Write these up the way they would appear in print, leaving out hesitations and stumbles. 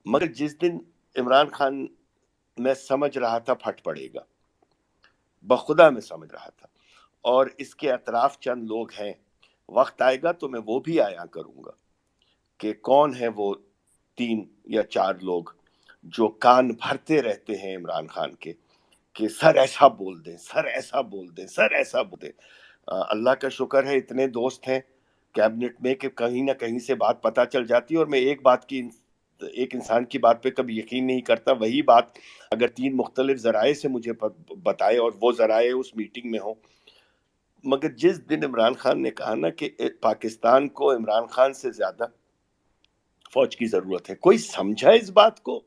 مگر جس دن عمران خان میں سمجھ رہا تھا پھٹ پڑے گا، بخدا میں سمجھ رہا تھا، اور اس کے اطراف چند لوگ ہیں، وقت آئے گا تو میں وہ بھی آیا کروں گا کہ کون ہے وہ 3 یا 4 لوگ جو کان بھرتے رہتے ہیں عمران خان کے کہ سر ایسا بول دیں، سر ایسا بول دیں، سر ایسا بول دیں۔ اللہ کا شکر ہے اتنے دوست ہیں کیبنٹ میں کہ کہیں نہ کہیں سے بات پتہ چل جاتی ہے، اور میں ایک انسان کی بات پہ کبھی یقین نہیں کرتا، وہی بات اگر 3 مختلف ذرائع سے مجھے بتائے اور وہ ذرائع اس میٹنگ میں ہوں۔ مگر جس دن عمران خان نے کہا نا کہ پاکستان کو عمران خان سے زیادہ فوج کی ضرورت ہے، کوئی سمجھا اس بات کو؟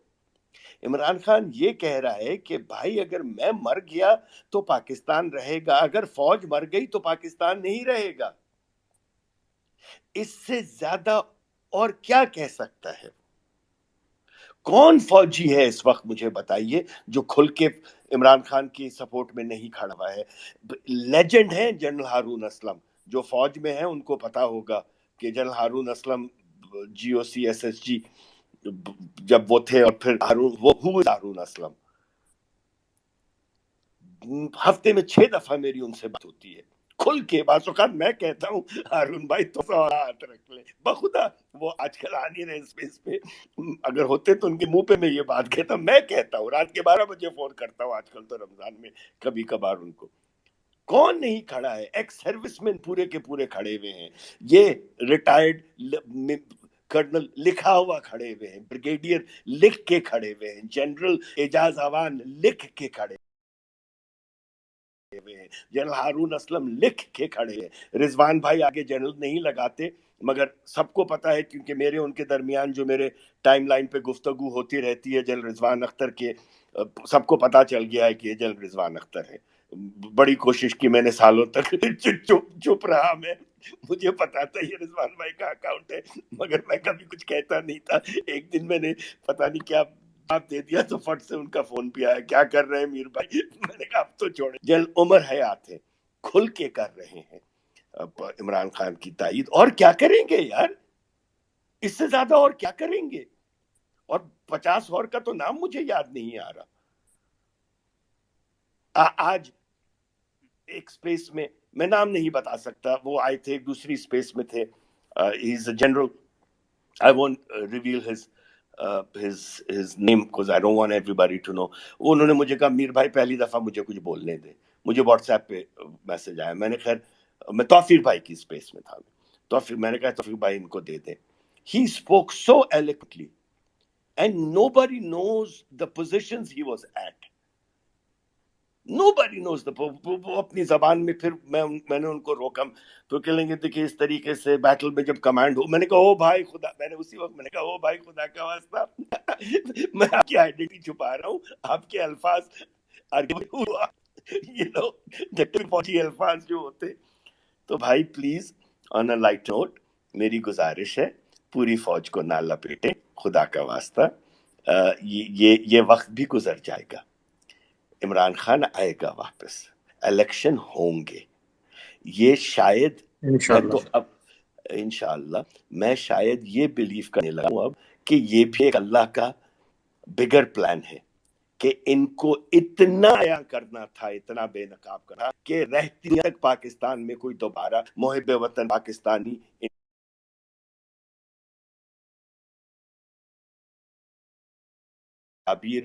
عمران خان یہ کہہ رہا ہے کہ بھائی اگر میں مر گیا تو پاکستان رہے گا، اگر فوج مر گئی تو پاکستان نہیں رہے گا۔ اس سے زیادہ اور کیا کہہ سکتا ہے؟ کون فوجی ہے اس وقت مجھے بتائیے جو کھل کے عمران خان کی سپورٹ میں نہیں کھڑا ہوا ہے؟ لیجنڈ ہیں جنرل ہارون اسلم، جو فوج میں ہیں ان کو پتا ہوگا کہ general Haroon Aslam GOC SSG جب وہ تھے، اور پھر ہارون اسلم ہفتے میں 6 دفعہ میری ان سے بات ہوتی ہے کھل کے، بعض اوقات میں کہتا ہوں ہارون بھائی تو ہاتھ رکھ لیں، بخدا وہ آج کل آ نہیں رہے اسپیس پہ، اگر ہوتے تو ان کے منہ پہ میں یہ بات کہتا، میں کہتا ہوں رات کے 12 بجے فون کرتا ہوں آج کل تو رمضان میں کبھی کبھار ان کو۔ کون نہیں کھڑا ہے؟ ایکس سروس مین پورے کے پورے کھڑے ہوئے ہیں، یہ ریٹائرڈ کرنل لکھا ہوا کھڑے ہوئے ہیں، بریگیڈیئر لکھ کے کھڑے ہوئے ہیں، جنرل اعجاز اوان لکھ کے کھڑے ہوئے ہیں، جنرل ہارون اسلم لکھ کے کھڑے ہیں۔ رضوان بھائی آگے جنرل نہیں لگاتے، مگر سب کو پتا ہے کیونکہ میرے ان کے درمیان جو میرے ٹائم لائن پہ گفتگو ہوتی رہتی ہے جنرل رضوان اختر کے، سب کو پتا چل گیا ہے کہ یہ جنرل رضوان اختر ہے۔ بڑی کوشش کی میں نے سالوں تک چپ رہا، میں مجھے پتا تھا یہ رضوان بھائی کا اکاؤنٹ ہے، مگر میں کبھی کچھ کہتا نہیں تھا۔ ایک دن میں نے پتا نہیں کیا آپ دے دیا تو فٹ سے ان کا فون بھی آیا، کیا کر رہے ہیں میر بھائی؟ میں نے کہا اب تو چھوڑے۔ جنرل عمر حیات ہے، کھل کے کر رہے ہیں عمران خان کی تائید، اور کیا کریں گے یار؟ اس سے زیادہ اور کیا کریں گے؟ اور 50 اور کا تو نام مجھے یاد نہیں آ رہا۔ آج ایک سپیس میں نام نہیں بتا سکتا، وہ آئے تھے ایک دوسری سپیس میں تھے، he is a general, I won't reveal his name because I don't want everybody to know۔ انہوں نے مجھے کہا میر بھائی پہلی دفعہ مجھے کچھ بولنے دیں، مجھے واٹس ایپ پہ میسج آیا، میں نے خیر میں توفیق بھائی کی سپیس میں تھا، توفیق میں نے کہا توفیق بھائی ان کو دے دیں۔ He spoke so eloquently and nobody knows the positions he was at۔ Nobody knows وہ اپنی زبان میں، پھر میں نے ان کو روکا، تو کہہ لیں گے دیکھیے اس طریقے سے بیٹل میں جب کمانڈ ہو، میں نے کہا او بھائی خدا، میں نے اسی وقت میں نے کہا او بھائی خدا کا واسطہ میں آپ کی آئیڈینٹی چھپا رہا ہوں، آپ کے الفاظ یہ لوگ فوجی الفاظ جو ہوتے، تو بھائی please on a light note میری گزارش ہے پوری فوج کو نہ لپیٹیں خدا کا واسطہ، یہ وقت بھی گزر جائے گا، عمران خان آئے گا واپس، الیکشن ہوں گے، یہ شاید میں انشاءاللہ۔ تو اب انشاءاللہ میں شاید یہ بلیو کرنے لگا ہوں اب کہ یہ بھی ایک اللہ کا بگر پلان ہے کہ ان کو اتنا عیاں کرنا تھا، اتنا بے نقاب کرنا کہ رہتی تک پاکستان میں کوئی دوبارہ محب وطن پاکستانی تعبیر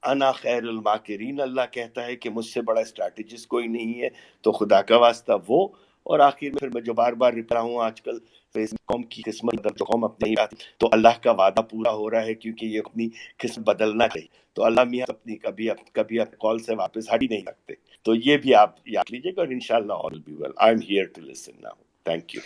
انا خیر الماکرین، اللہ کہتا ہے کہ مجھ سے بڑا اسٹریٹجسٹ کوئی نہیں ہے، تو خدا کا واسطہ وہ، اور آخر میں پھر میں جو بار بار رپلا ہوں آج کل قوم کی قسمت جو قوم اپنی آتی تو اللہ کا وعدہ پورا ہو رہا ہے کیونکہ یہ اپنی قسم بدلنا چاہیے، تو اللہ میاں اپنی کبھی اپنے کال سے واپس ہٹ ہی نہیں سکتے، تو یہ بھی آپ یاد لیجیے گا، اور انشاءاللہ all will be well۔ I'm here to listen now۔ Thank you۔